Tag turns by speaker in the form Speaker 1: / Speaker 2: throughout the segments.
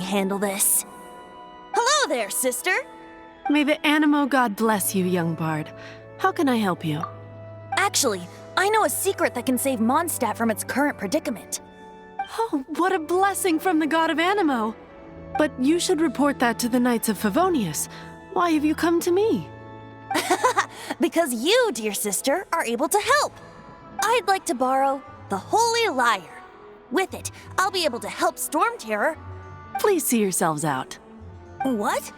Speaker 1: handle this. Hello there, sister!
Speaker 2: May the Anemo god bless you, young bard. How can I help you?
Speaker 1: Actually, I know a secret that can save Mondstadt from its current predicament.
Speaker 2: Oh, what a blessing from the God of Anemo! But you should report that to the Knights of Favonius. Why have you come to me?
Speaker 1: Because you, dear sister, are able to help. I'd like to borrow the Holy Lyre. With it, I'll be able to help Storm Terror.
Speaker 2: Please see yourselves out.
Speaker 1: What?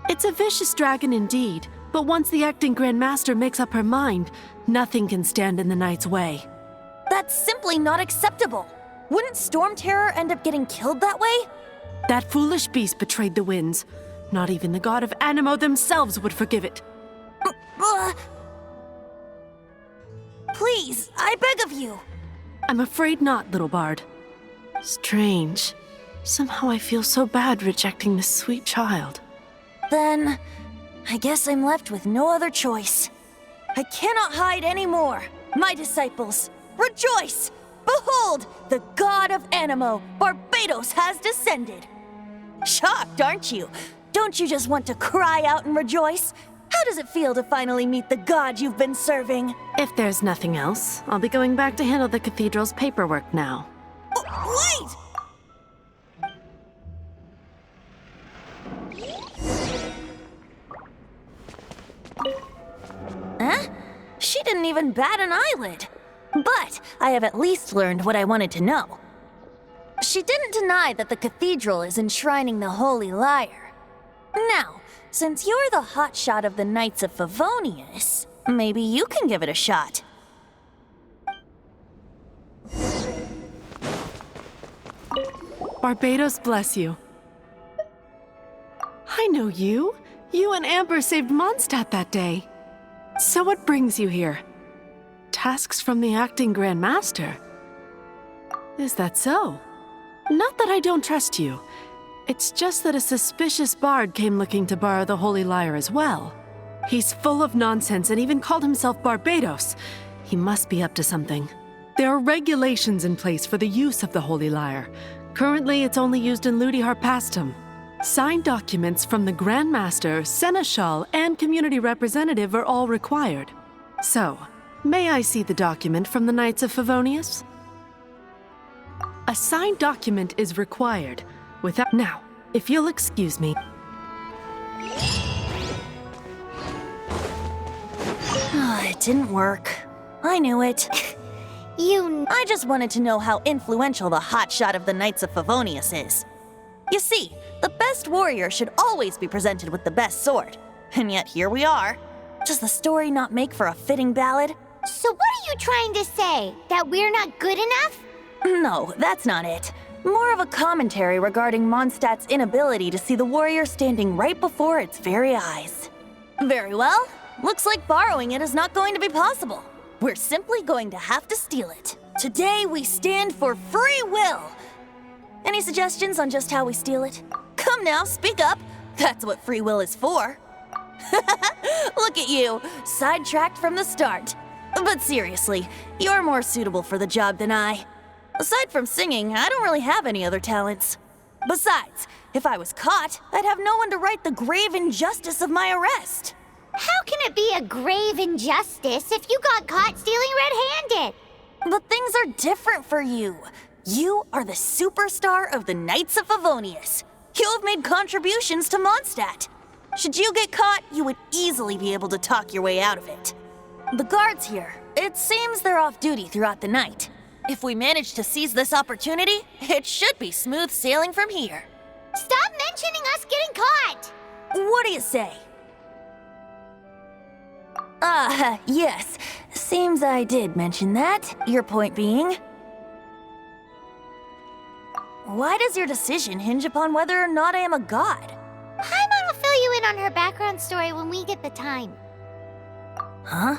Speaker 2: It's a vicious dragon indeed, but once the acting Grand Master makes up her mind, nothing can stand in the Knight's way.
Speaker 1: That's simply not acceptable. Wouldn't Storm Terror end up getting killed that way?
Speaker 2: That foolish beast betrayed the winds. Not even the God of Anemo themselves would forgive it.
Speaker 1: Please, I beg of you.
Speaker 2: I'm afraid not, little bard. Strange. Somehow I feel so bad rejecting this sweet child.
Speaker 1: Then, I guess I'm left with no other choice. I cannot hide anymore. My disciples, rejoice! Behold, the God of Anemo, Barbados, has descended. Shocked, aren't you? Don't you just want to cry out and rejoice? How does it feel to finally meet the God you've been serving?
Speaker 2: If there's nothing else, I'll be going back to handle the cathedral's paperwork now.
Speaker 1: Wait! Huh? She didn't even bat an eyelid. But I have at least learned what I wanted to know. She didn't deny that the cathedral is enshrining the Holy Lyre. Now, since you're the hotshot of the Knights of Favonius, maybe you can give it a shot.
Speaker 2: Barbados bless you. I know you. You and Amber saved Mondstadt that day. So what brings you here? Tasks from the acting Grand Master? Is that so? Not that I don't trust you. It's just that a suspicious bard came looking to borrow the Holy Lyre as well. He's full of nonsense and even called himself Barbados. He must be up to something. There are regulations in place for the use of the Holy Lyre. Currently, it's only used in Ludi Harpastum. Signed documents from the Grand Master, Seneschal, and Community Representative are all required. So, may I see the document from the Knights of Favonius? A signed document is required. Now, if you'll excuse me.
Speaker 1: It didn't work. I knew it. I just wanted to know how influential the hotshot of the Knights of Favonius is. You see, the best warrior should always be presented with the best sword. And yet here we are. Does the story not make for a fitting ballad?
Speaker 3: So what are you trying to say? That we're not good enough?
Speaker 1: No, that's not it. More of a commentary regarding Mondstadt's inability to see the warrior standing right before its very eyes. Very well. Looks like borrowing it is not going to be possible. We're simply going to have to steal it. Today we stand for free will. Any suggestions on just how we steal it? Come now, speak up. That's what free will is for. Look at you, sidetracked from the start. But seriously, you're more suitable for the job than I. Aside from singing, I don't really have any other talents. Besides, if I was caught, I'd have no one to right the grave injustice of my arrest.
Speaker 3: How can it be a grave injustice if you got caught stealing red-handed?
Speaker 1: But things are different for you. You are the superstar of the Knights of Favonius. You have made contributions to Mondstadt. Should you get caught, you would easily be able to talk your way out of it. The guards here, it seems they're off duty throughout the night. If we manage to seize this opportunity, it should be smooth sailing from here.
Speaker 3: Stop mentioning us getting caught!
Speaker 1: What do you say? Yes. Seems I did mention that. Your point being? Why does your decision hinge upon whether or not I am a god?
Speaker 3: Paimon will fill you in on her background story when we get the time.
Speaker 1: Huh?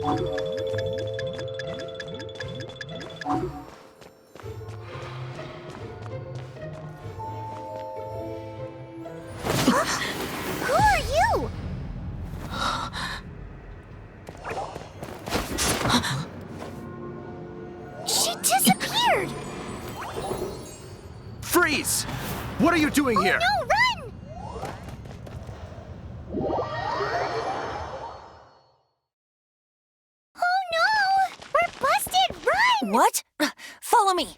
Speaker 3: Who are you? She disappeared!
Speaker 4: Freeze! What are you doing here?
Speaker 3: No, run! Oh no! We're busted! Run!
Speaker 1: What? Follow me.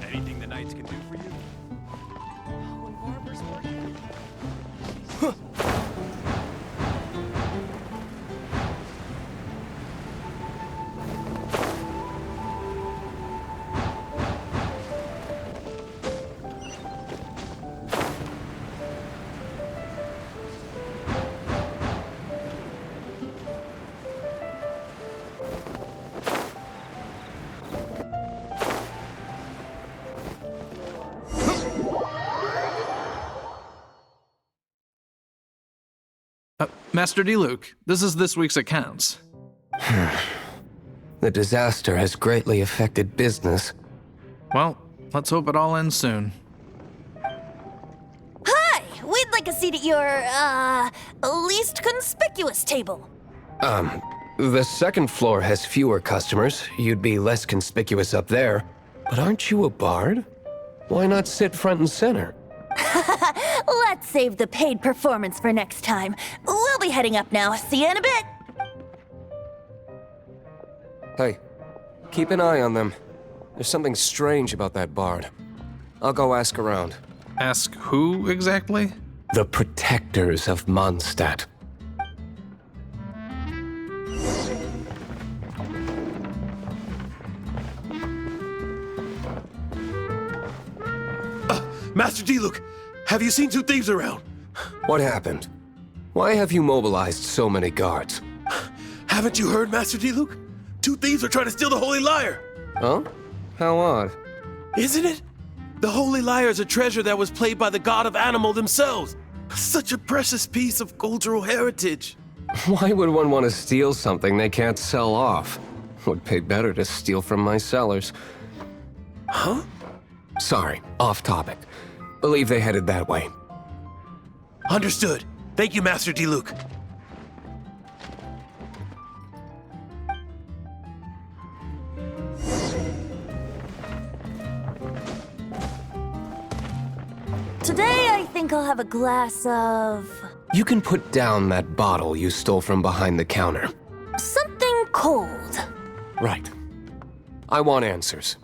Speaker 4: Anything the Knights can do for you?
Speaker 5: Master D-Luke, this is this week's accounts.
Speaker 6: The disaster has greatly affected business.
Speaker 5: Well, let's hope it all ends soon.
Speaker 1: Hi! We'd like a seat at your, least conspicuous table.
Speaker 6: The second floor has fewer customers. You'd be less conspicuous up there. But aren't you a bard? Why not sit front and center?
Speaker 1: Let's save the paid performance for next time. We'll be heading up now. See you in a bit.
Speaker 6: Hey, keep an eye on them. There's something strange about that bard. I'll go ask around.
Speaker 5: Ask who exactly?
Speaker 6: The protectors of Mondstadt.
Speaker 4: Master D-Luke, have you seen two thieves around?
Speaker 6: What happened? Why have you mobilized so many guards?
Speaker 4: Haven't you heard, Master D-Luke? Two thieves are trying to steal the Holy Lyre.
Speaker 6: Huh? How odd.
Speaker 4: Isn't it? The Holy Lyre is a treasure that was played by the God of Anemo themselves. Such a precious piece of cultural heritage.
Speaker 6: Why would one want to steal something they can't sell off? Would pay better to steal from my cellars.
Speaker 4: Huh?
Speaker 6: Sorry, off topic. Believe they headed that way.
Speaker 4: Understood. Thank you, Master D-Luke.
Speaker 1: Today, I think I'll have a glass of...
Speaker 6: You can put down that bottle you stole from behind the counter.
Speaker 1: something cold.
Speaker 6: Right. I want answers.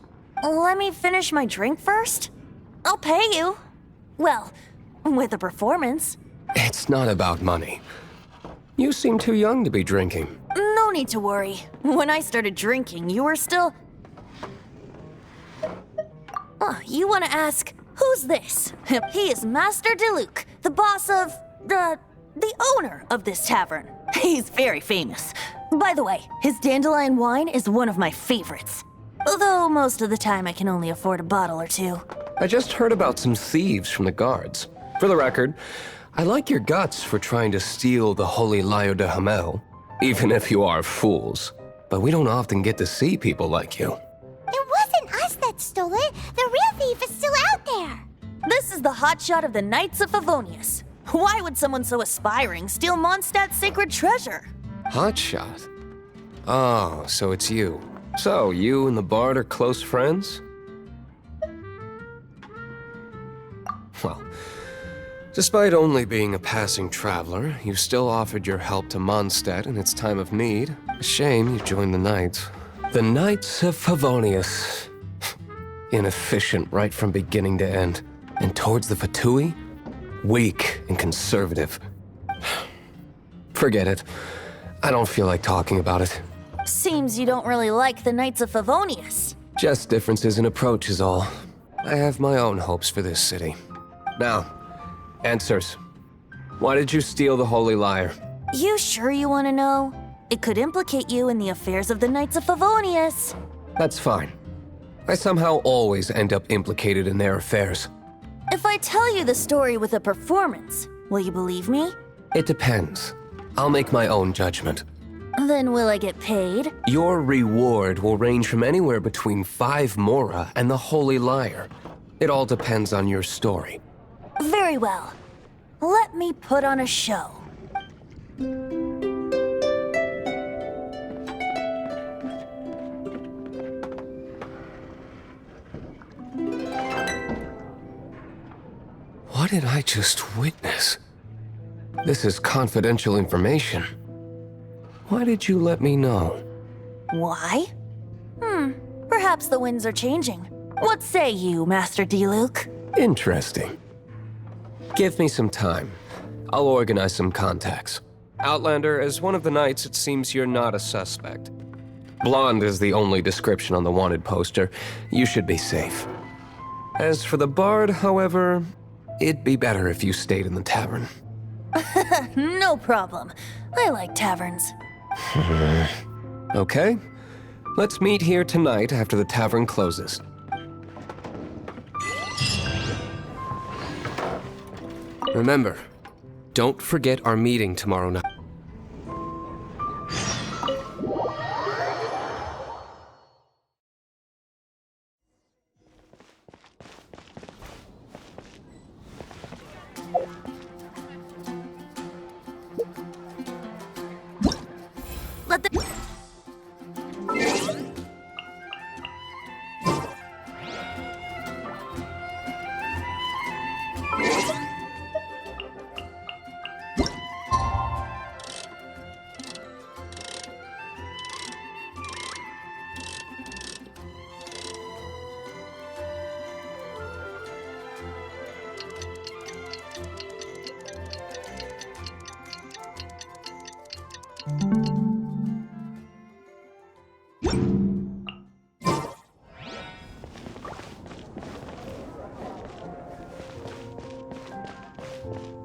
Speaker 1: Let me finish my drink first. I'll pay you. Well, with a performance.
Speaker 6: It's not about money. You seem too young to be drinking.
Speaker 1: No need to worry. When I started drinking, you were still... Oh, you want to ask, who's this? He is Master D-Luke, the boss of... the owner of this tavern. He's very famous. By the way, his dandelion wine is one of my favorites. Although most of the time I can only afford a bottle or two.
Speaker 6: I just heard about some thieves from the guards. For the record, I like your guts for trying to steal the Holy Lyre de Hamel, even if you are fools. But we don't often get to see people like you.
Speaker 3: It wasn't us that stole it. The real thief is still out there.
Speaker 1: This is the hotshot of the Knights of Favonius. Why would someone so aspiring steal Mondstadt's sacred treasure?
Speaker 6: Hotshot? Oh, so it's you. So, you and the bard are close friends? Well, despite only being a passing traveler, you still offered your help to Mondstadt in its time of need. A shame you joined the Knights. The Knights of Favonius. Inefficient right from beginning to end. And towards the Fatui, weak and conservative. Forget it. I don't feel like talking about it.
Speaker 1: Seems you don't really like the Knights of Favonius.
Speaker 6: Just differences in approach is all. I have my own hopes for this city. Now, answers. Why did you steal the Holy Lyre?
Speaker 1: You sure you want to know? It could implicate you in the affairs of the Knights of Favonius.
Speaker 6: That's fine. I somehow always end up implicated in their affairs.
Speaker 1: If I tell you the story with a performance, will you believe me?
Speaker 6: It depends. I'll make my own judgment.
Speaker 1: Then will I get paid?
Speaker 6: Your reward will range from anywhere between 5 mora and the Holy Lyre. It all depends on your story.
Speaker 1: Very well. Let me put on a show.
Speaker 6: What did I just witness? This is confidential information. Why did you let me know?
Speaker 1: Why? Perhaps the winds are changing. What say you, Master Diluc?
Speaker 6: Interesting. Give me some time. I'll organize some contacts. Outlander, as one of the knights, it seems you're not a suspect. Blonde is the only description on the wanted poster. You should be safe. As for the bard, however, it'd be better if you stayed in the tavern.
Speaker 1: No problem. I like taverns.
Speaker 6: Okay. Let's meet here tonight after the tavern closes. Remember, don't forget our meeting tomorrow night.
Speaker 1: Let the...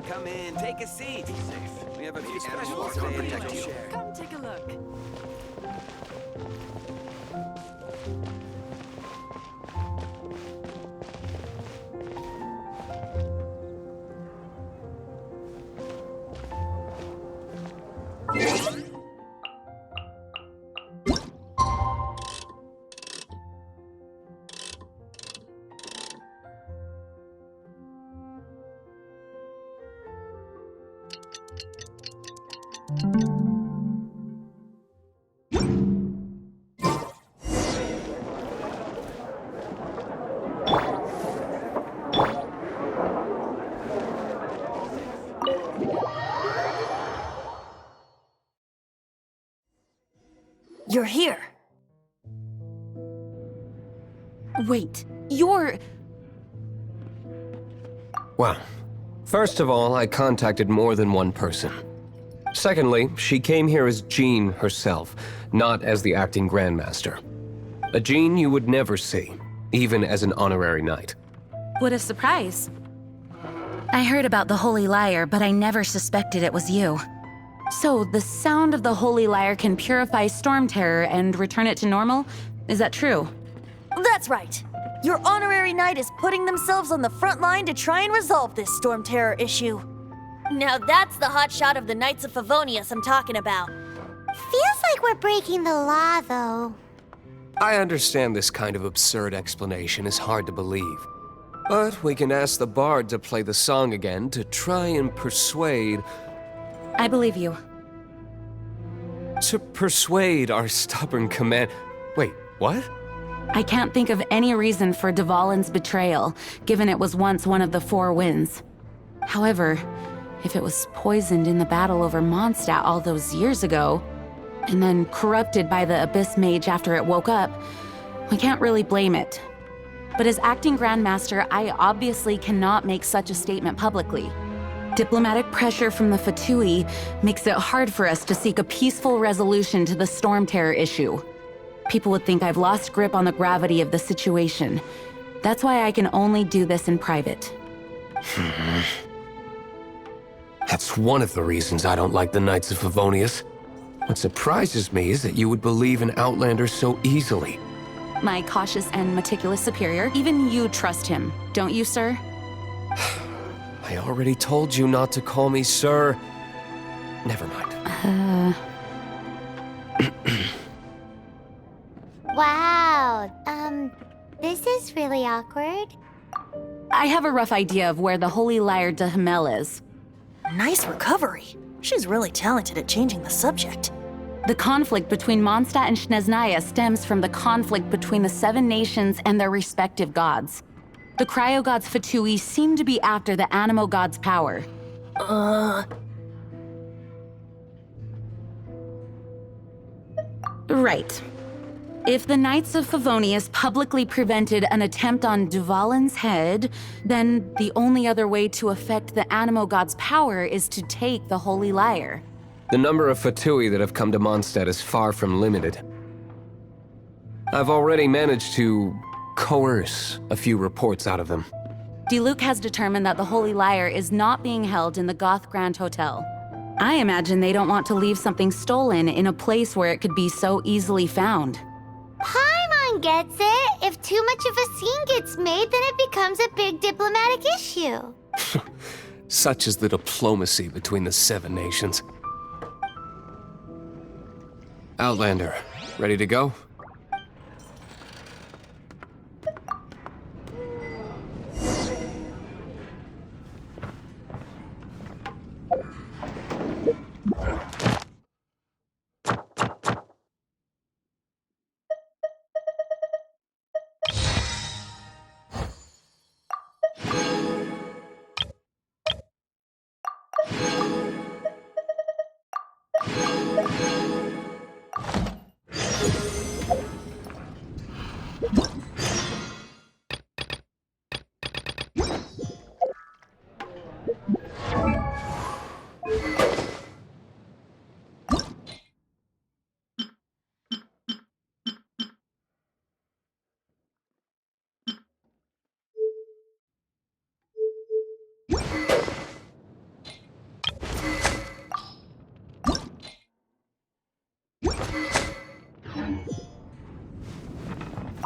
Speaker 7: Come in, take a seat. Safe. We have a few specials today to share.
Speaker 2: Come take a look.
Speaker 1: You're here.
Speaker 2: Wait, you're...
Speaker 6: Well, first of all, I contacted more than one person. Secondly, she came here as Jean herself, not as the acting Grandmaster. A Jean you would never see, even as an honorary knight.
Speaker 8: What a surprise. I heard about the Holy Lyre, but I never suspected it was you.
Speaker 2: So, the sound of the Holy Lyre can purify Storm Terror and return it to normal? Is that true?
Speaker 1: That's right. Your honorary knight is putting themselves on the front line to try and resolve this Storm Terror issue. Now that's the hot shot of the Knights of Favonius I'm talking about.
Speaker 3: Feels like we're breaking the law, though.
Speaker 6: I understand this kind of absurd explanation is hard to believe. But we can ask the bard to play the song again to try and persuade...
Speaker 8: I believe you.
Speaker 6: To persuade our stubborn command... Wait, what?
Speaker 2: I can't think of any reason for Dvalin's betrayal, given it was once one of the Four Winds. However, if it was poisoned in the battle over Mondstadt all those years ago, and then corrupted by the Abyss Mage after it woke up, we can't really blame it. But as acting Grandmaster, I obviously cannot make such a statement publicly. Diplomatic pressure from the Fatui makes it hard for us to seek a peaceful resolution to the Storm Terror issue. People would think I've lost grip on the gravity of the situation. That's why I can only do this in private.
Speaker 6: That's one of the reasons I don't like the Knights of Favonius. What surprises me is that you would believe in Outlander so easily.
Speaker 8: My cautious and meticulous superior, even you trust him, don't you, sir?
Speaker 6: I already told you not to call me sir. Never mind.
Speaker 3: Wow. This is really awkward.
Speaker 8: I have a rough idea of where the Holy Lyre de Himmel is.
Speaker 1: Nice recovery. She's really talented at changing the subject.
Speaker 8: The conflict between Mondstadt and Snezhnaya stems from the conflict between the 7 nations and their respective gods. The cryo-gods Fatui seem to be after the Anemo god's power. Right. If the Knights of Favonius publicly prevented an attempt on Duvalin's head, then the only other way to affect the Anemo god's power is to take the Holy Lyre.
Speaker 6: The number of Fatui that have come to Mondstadt is far from limited. I've already managed to coerce a few reports out of them.
Speaker 8: Diluc has determined that the Holy Lyre is not being held in the Goth Grand Hotel. I imagine they don't want to leave something stolen in a place where it could be so easily found.
Speaker 3: Paimon gets it. If too much of a scene gets made, then it becomes a big diplomatic issue.
Speaker 6: Such is the diplomacy between the 7 nations. Outlander, ready to go?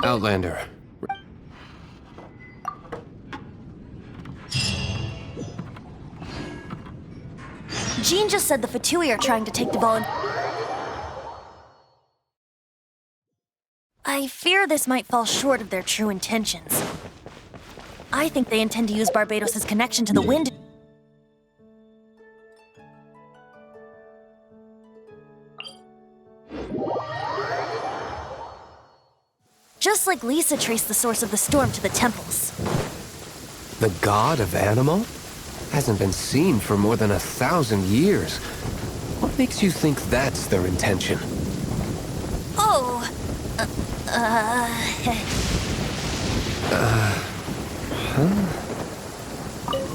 Speaker 6: Outlander.
Speaker 1: Jean just said the Fatui are trying to take Duvalin. I fear this might fall short of their true intentions. I think they intend to use Barbados' connection to the wind. Just like Lisa traced the source of the storm to the temples.
Speaker 6: The God of Anemo? Hasn't been seen for more than 1,000 years. What makes you think that's their intention?
Speaker 1: Oh,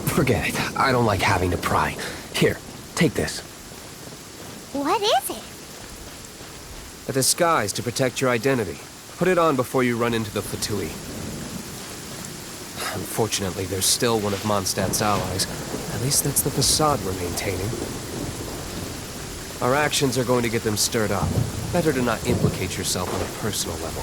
Speaker 6: Forget it. I don't like having to pry. Here, take this.
Speaker 3: What is it?
Speaker 6: A disguise to protect your identity. Put it on before you run into the Fatui. Unfortunately, there's still one of Mondstadt's allies. At least that's the facade we're maintaining. Our actions are going to get them stirred up. Better to not implicate yourself on a personal level.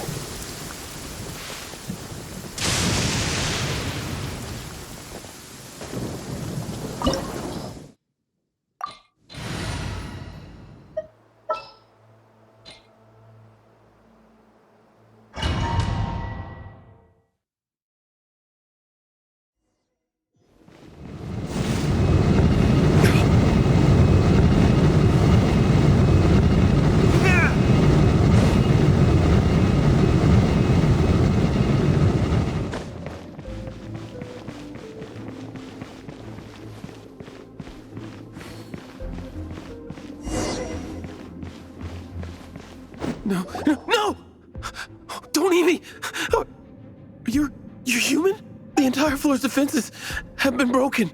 Speaker 4: No! Don't eat me! You're human? The entire floor's defenses have been broken.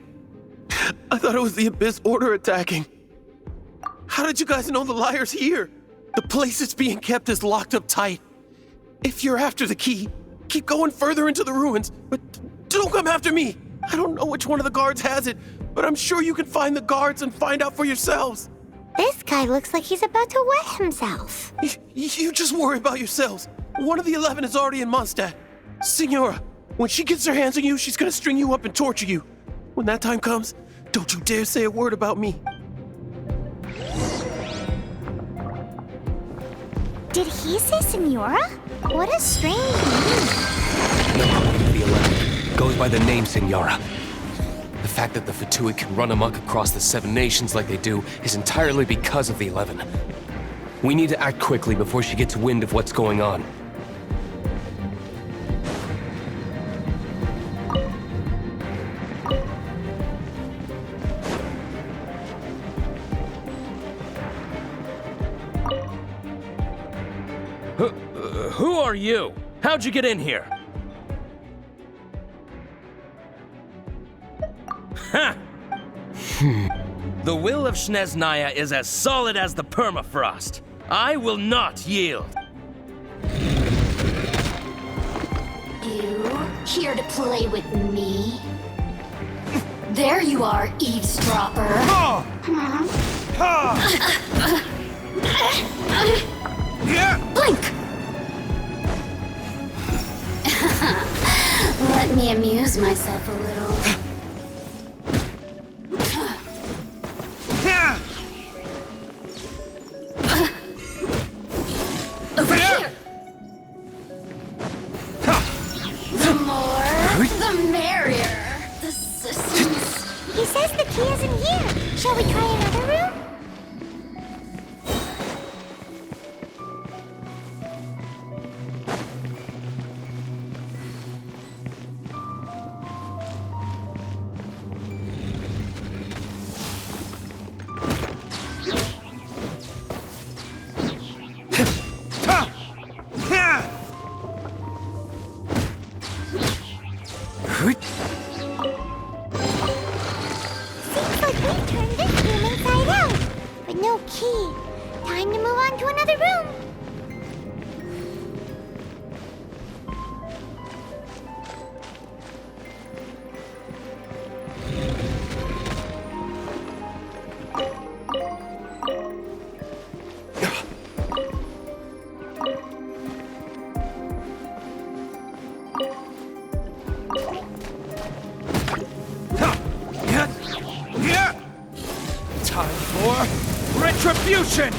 Speaker 4: I thought it was the Abyss Order attacking. How did you guys know the Lyre's here? The place it's being kept is locked up tight. If you're after the key, keep going further into the ruins, but don't come after me. I don't know which one of the guards has it, but I'm sure you can find the guards and find out for yourselves.
Speaker 3: This guy looks like he's about to wet himself.
Speaker 4: You just worry about yourselves. One of the 11 is already in Mondstadt. Signora, when she gets her hands on you, she's gonna string you up and torture you. When that time comes, don't you dare say a word about me.
Speaker 3: Did he say Senora? What a strange name.
Speaker 6: The 11 goes by the name Senora. The fact that the Fatui can run amok across the 7 nations like they do is entirely because of the 11. We need to act quickly before she gets wind of what's going on.
Speaker 9: Who are you? How'd you get in here? Ha! The will of Snezhnaya is as solid as the permafrost. I will not yield.
Speaker 10: You here to play with me? There you are, eavesdropper. Blink! Let me amuse myself a little. Over here! The more, the merrier. The systems.
Speaker 3: He says the key isn't here. Shall we try another room? Seems like we turned this room inside out, but no key. Time to move on to another room.
Speaker 9: Time for retribution!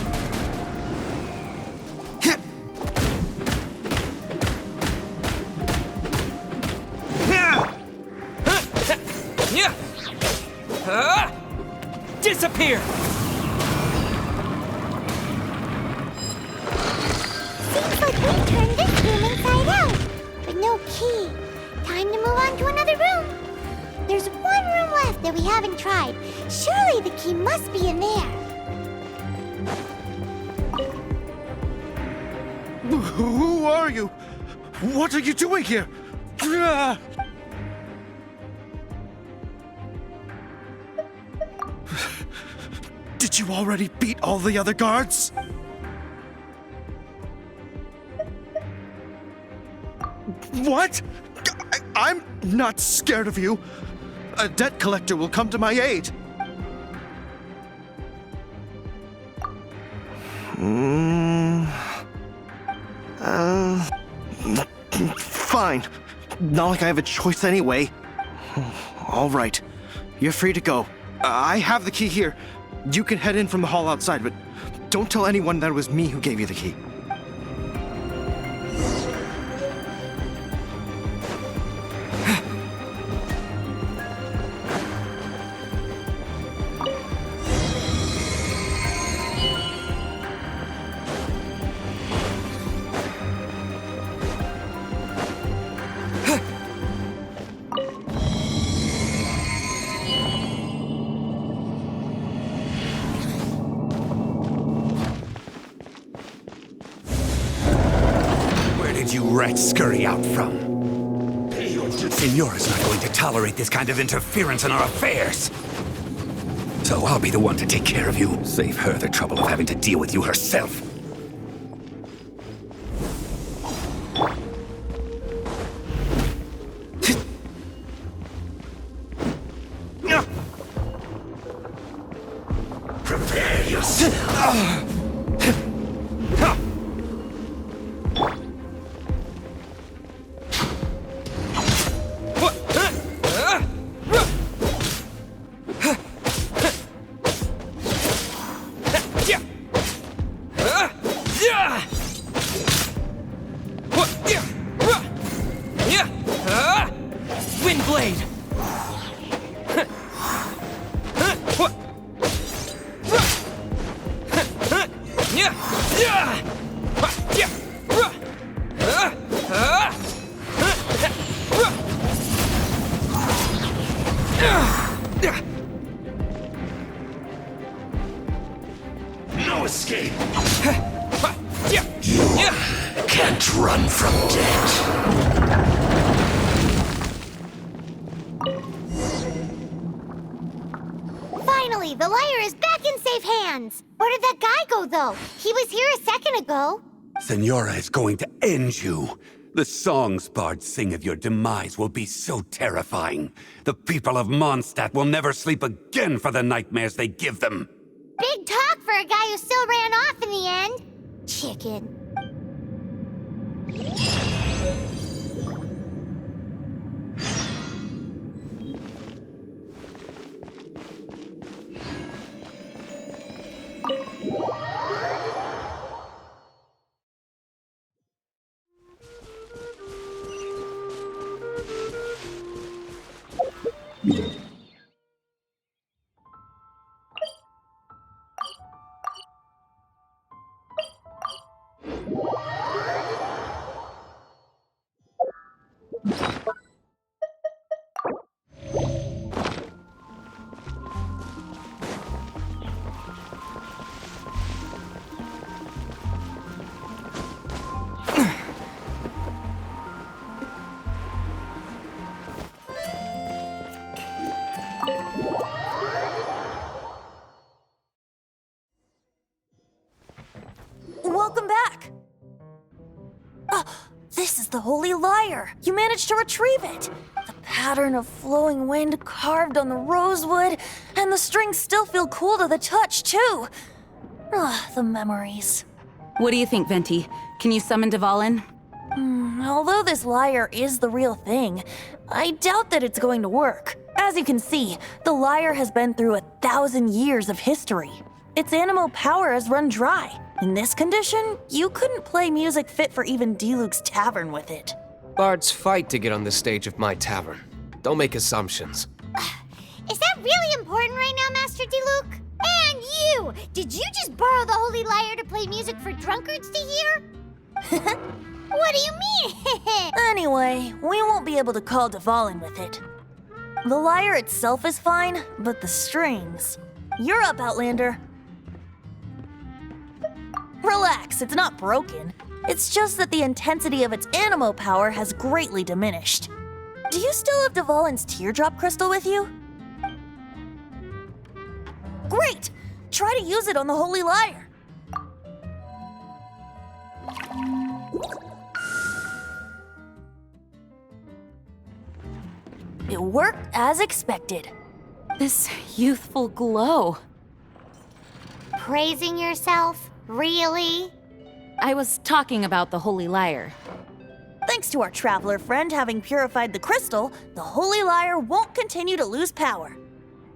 Speaker 9: Disappear!
Speaker 3: Seems like we turned this room inside out, but no key. Time to move on to another room. There's one room left that we haven't tried. Surely the key must be in there.
Speaker 11: Who are you? What are you doing here? Did you already beat all the other guards? What? I'm not scared of you. A debt collector will come to my aid. Fine. Not like I have a choice anyway. All right. You're free to go. I have the key here. You can head in from the hall outside, but don't tell anyone that it was me who gave you the key.
Speaker 12: You rats scurry out from? Signora's not going to tolerate this kind of interference in our affairs. So I'll be the one to take care of you. Save her the trouble of having to deal with you herself.
Speaker 3: lyre is back in safe hands. Where did that guy go, though? He was here a second ago.
Speaker 12: Senora is going to end you. The songs bards sing of your demise will be so terrifying. The people of Mondstadt will never sleep again for the nightmares they give them.
Speaker 3: Big talk for a guy who still ran off in the end. Chicken.
Speaker 1: Welcome back! This is the Holy Lyre! You managed to retrieve it! The pattern of flowing wind carved on the rosewood, and the strings still feel cool to the touch, too! The memories.
Speaker 8: What do you think, Venti? Can you summon Dvalin?
Speaker 1: Although this lyre is the real thing, I doubt that it's going to work. As you can see, the lyre has been through 1,000 years of history. Its Anemo power has run dry. In this condition, you couldn't play music fit for even Diluc's tavern with it.
Speaker 6: Bards fight to get on the stage of my tavern. Don't make assumptions.
Speaker 3: Is that really important right now, Master Diluc? And you! Did you just borrow the Holy Lyre to play music for drunkards to hear? What do you mean?
Speaker 1: Anyway, we won't be able to call Dvalin with it. The lyre itself is fine, but the strings... You're up, Outlander. Relax, it's not broken. It's just that the intensity of its Anemo power has greatly diminished. Do you still have Dvalin's teardrop crystal with you? Great! Try to use it on the Holy Lyre. It worked as expected.
Speaker 8: This youthful glow.
Speaker 3: Praising yourself? Really?
Speaker 8: I was talking about the Holy Lyre.
Speaker 1: Thanks to our traveler friend having purified the crystal, the Holy Lyre won't continue to lose power.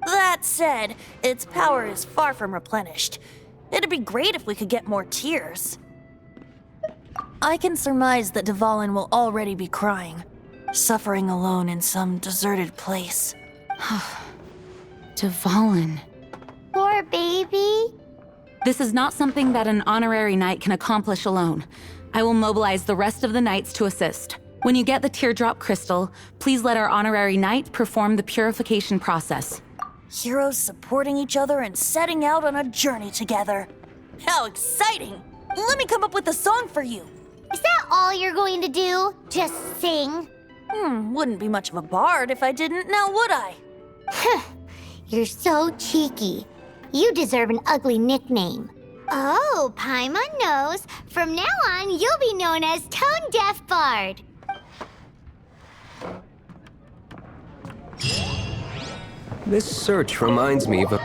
Speaker 1: That said, its power is far from replenished. It'd be great if we could get more tears. I can surmise that Dvalin will already be crying, suffering alone in some deserted place.
Speaker 8: Dvalin.
Speaker 3: Poor baby.
Speaker 8: This is not something that an honorary knight can accomplish alone. I will mobilize the rest of the knights to assist. When you get the teardrop crystal, please let our honorary knight perform the purification process.
Speaker 1: Heroes supporting each other and setting out on a journey together. How exciting! Let me come up with a song for you.
Speaker 3: Is that all you're going to do? Just sing?
Speaker 1: Wouldn't be much of a bard if I didn't, now would I?
Speaker 3: You're so cheeky. You deserve an ugly nickname. Oh, Paimon knows. From now on, you'll be known as Tone Deaf Bard.
Speaker 6: This search reminds me of a...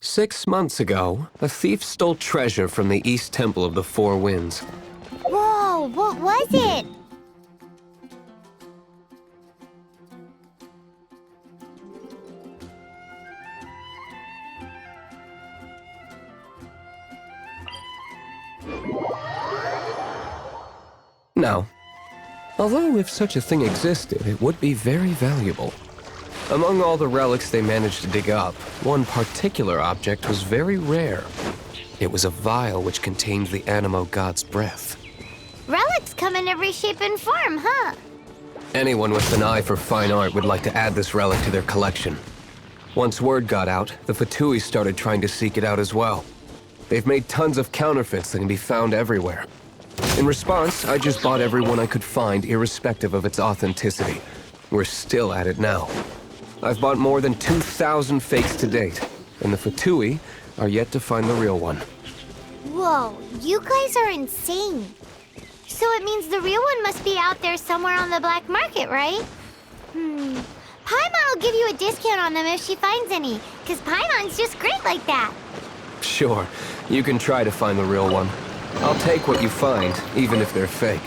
Speaker 6: 6 months ago, a thief stole treasure from the East Temple of the Four Winds.
Speaker 3: Whoa, what was it?
Speaker 6: Now, although if such a thing existed, it would be very valuable. Among all the relics they managed to dig up, one particular object was very rare. It was a vial which contained the Anemo god's breath.
Speaker 3: Relics come in every shape and form, huh?
Speaker 6: Anyone with an eye for fine art would like to add this relic to their collection. Once word got out, the Fatui started trying to seek it out as well. They've made tons of counterfeits that can be found everywhere. In response, I just bought every one I could find, irrespective of its authenticity. We're still at it now. I've bought more than 2,000 fakes to date, and the Fatui are yet to find the real one.
Speaker 3: Whoa, you guys are insane. So it means the real one must be out there somewhere on the black market, right? Paimon will give you a discount on them if she finds any, because Paimon's just great like that.
Speaker 6: Sure, you can try to find the real one. I'll take what you find, even if they're fake.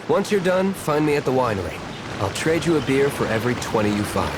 Speaker 6: Once you're done, find me at the winery. I'll trade you a beer for every 20 you find.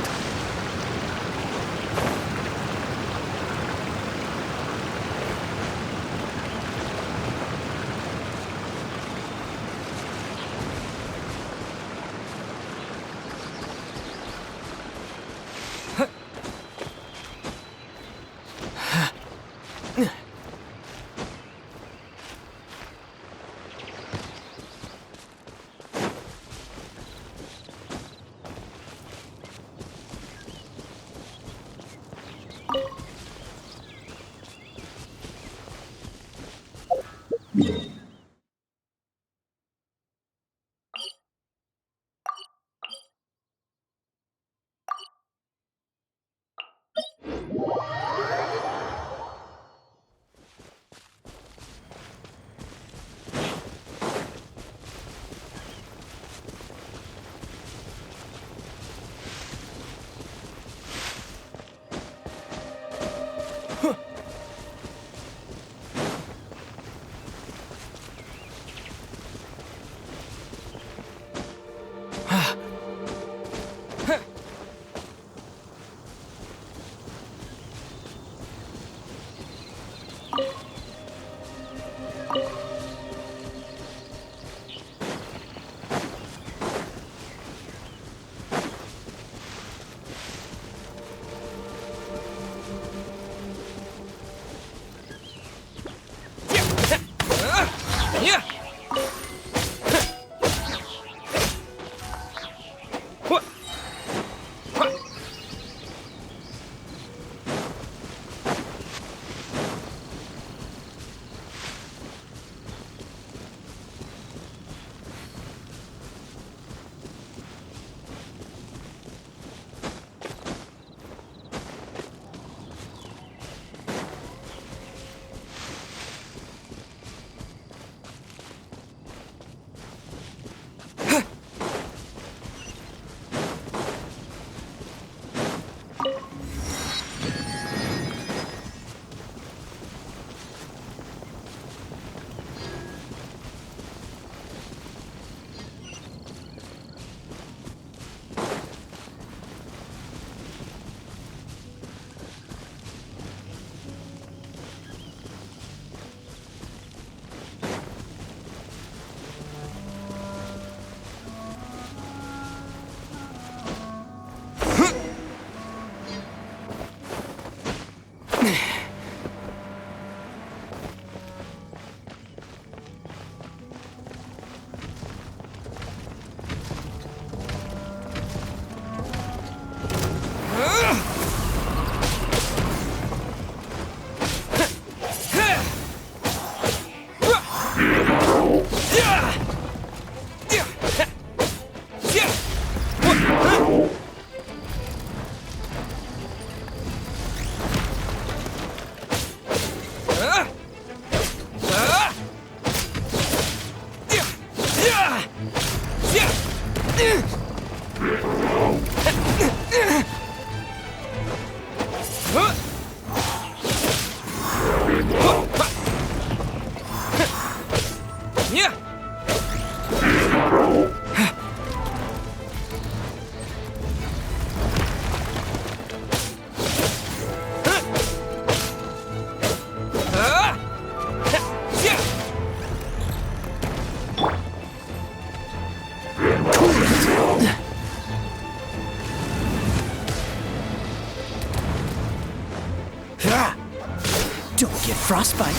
Speaker 13: Don't get frostbite.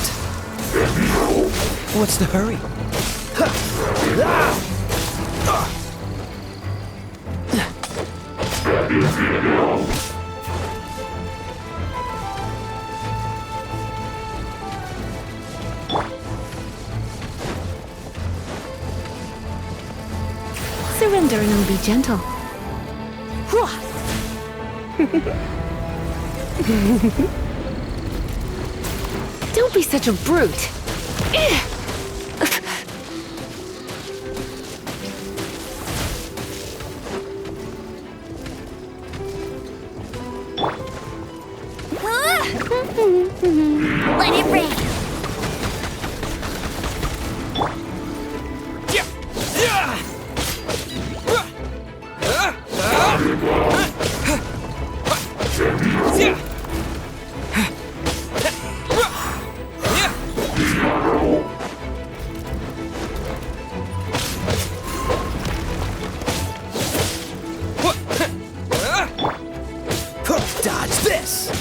Speaker 13: What's the hurry?
Speaker 2: Surrender and be gentle. Don't be such a brute.
Speaker 3: Let it rain.
Speaker 11: Dodge this!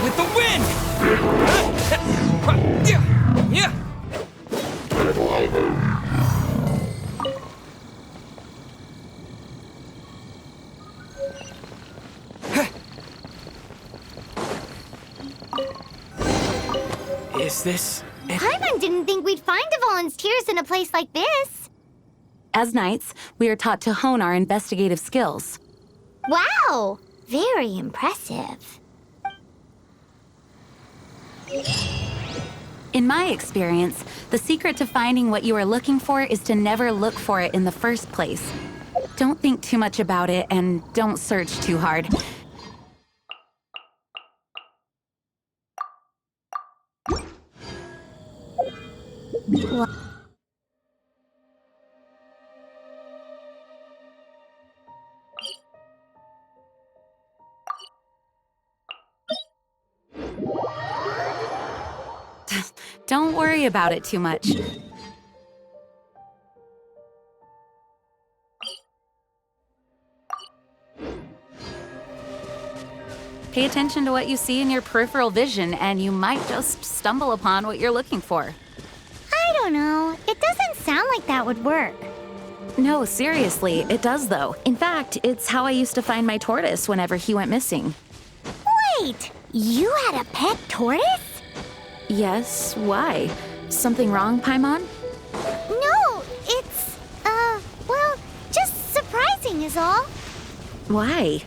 Speaker 9: With the wind!
Speaker 11: Is this...
Speaker 3: Paimon didn't think we'd find Dvalin's tears in a place like this.
Speaker 8: As knights, we are taught to hone our investigative skills.
Speaker 3: Wow! Very impressive.
Speaker 8: In my experience, the secret to finding what you are looking for is to never look for it in the first place. Don't think too much about it and don't search too hard. Don't worry about it too much. Pay attention to what you see in your peripheral vision, and you might just stumble upon what you're looking for.
Speaker 3: I don't know. It doesn't sound like that would work.
Speaker 8: No, seriously, it does though. In fact, it's how I used to find my tortoise whenever he went missing.
Speaker 3: Wait! You had a pet tortoise?
Speaker 8: Yes, why? Something wrong, Paimon?
Speaker 3: No, it's, well, just surprising is all.
Speaker 8: Why?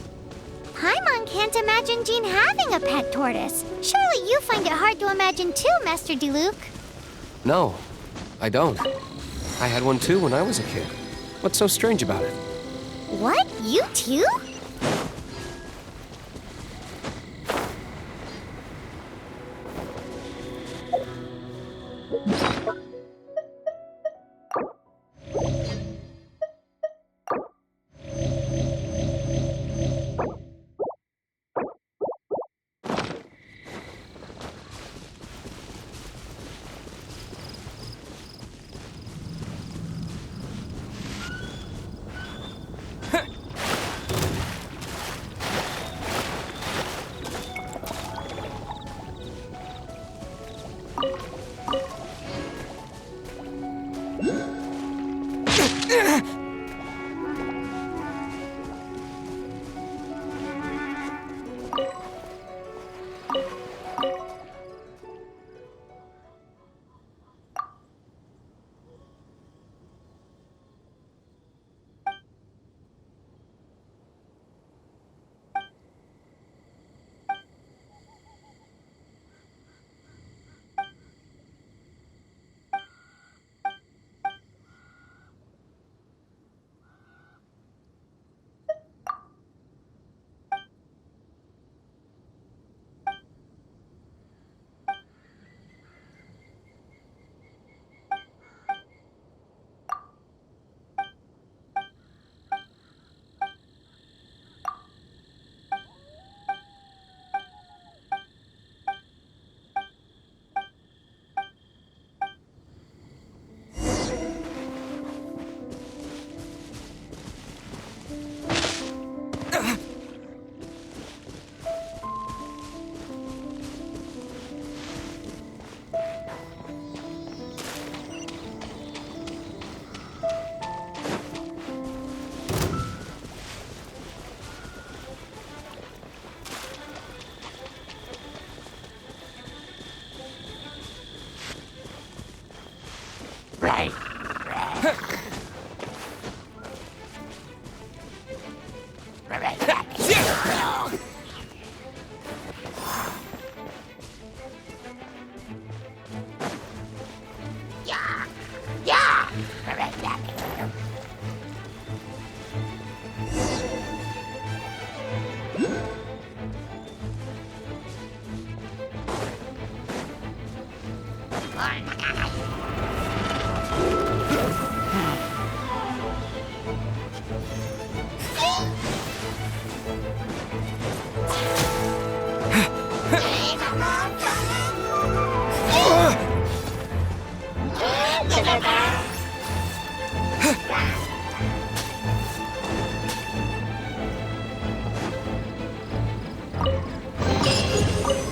Speaker 3: Paimon can't imagine Jean having a pet tortoise. Surely you find it hard to imagine too, Master Diluc.
Speaker 6: No, I don't. I had one too when I was a kid. What's so strange about it?
Speaker 3: What? You too?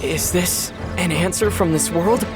Speaker 13: Is this an answer from this world?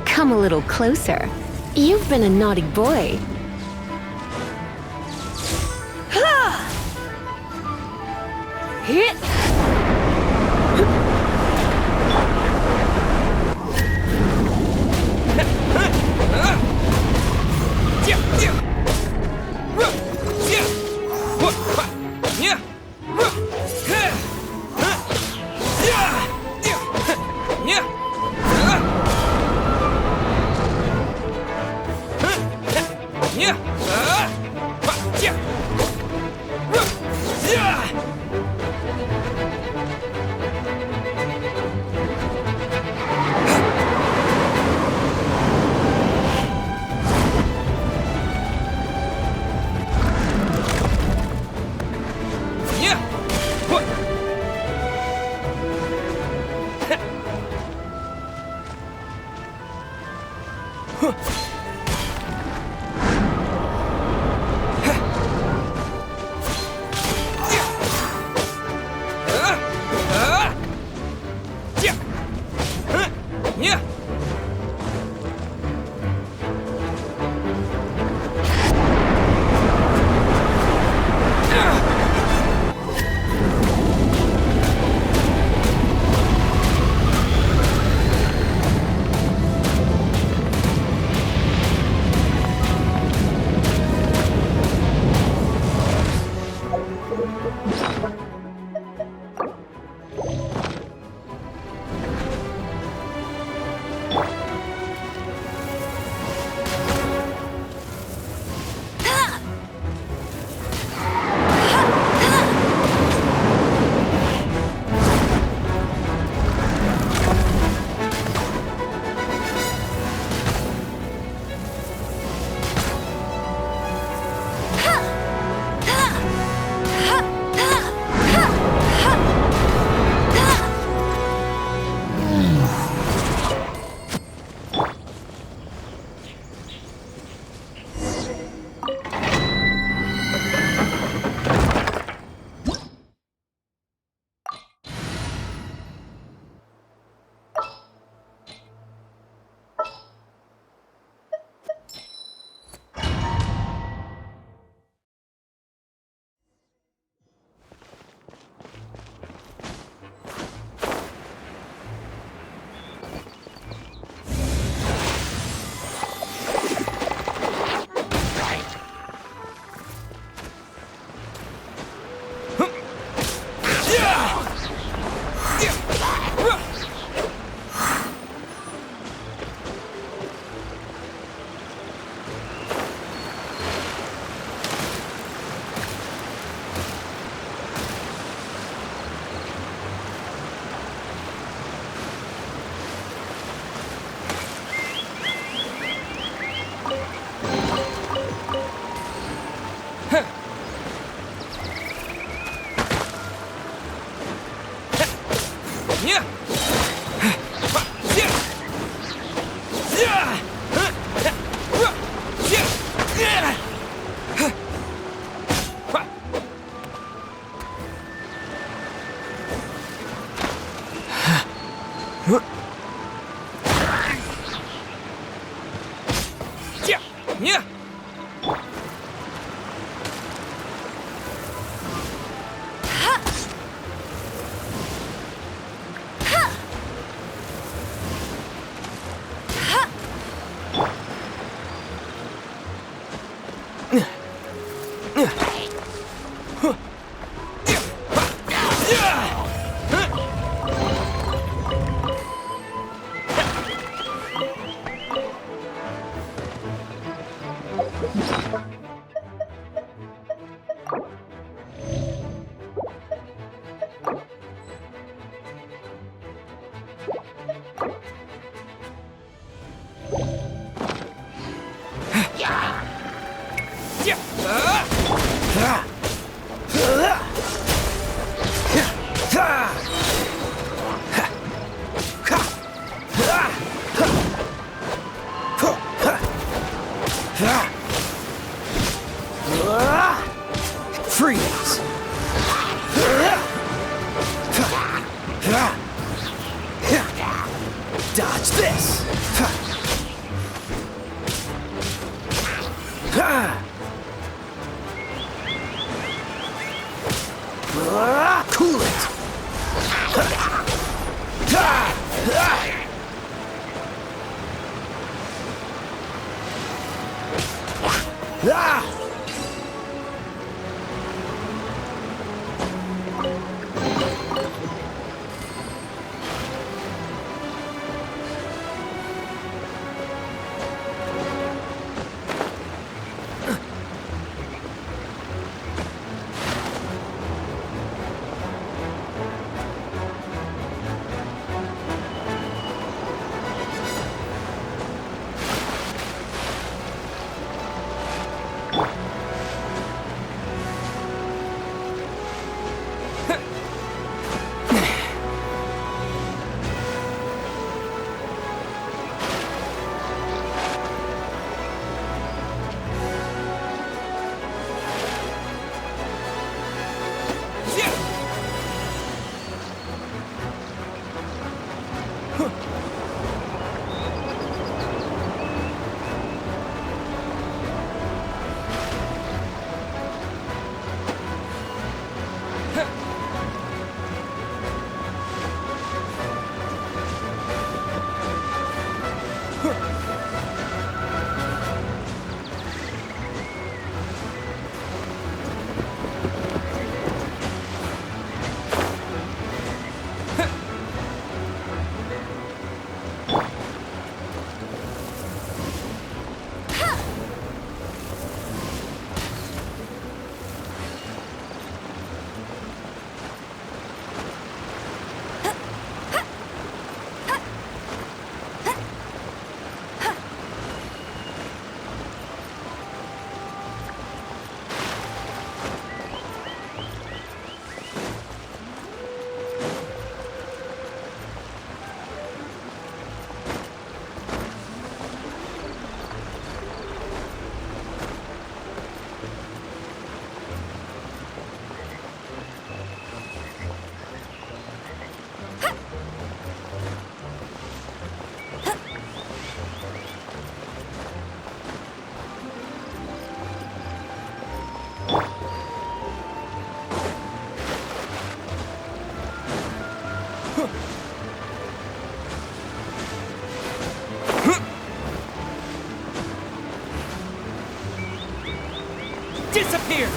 Speaker 14: Come a little closer. You've been a naughty boy. Hit!
Speaker 13: Yeah! Freeze! Dodge this! Cool it! Disappear!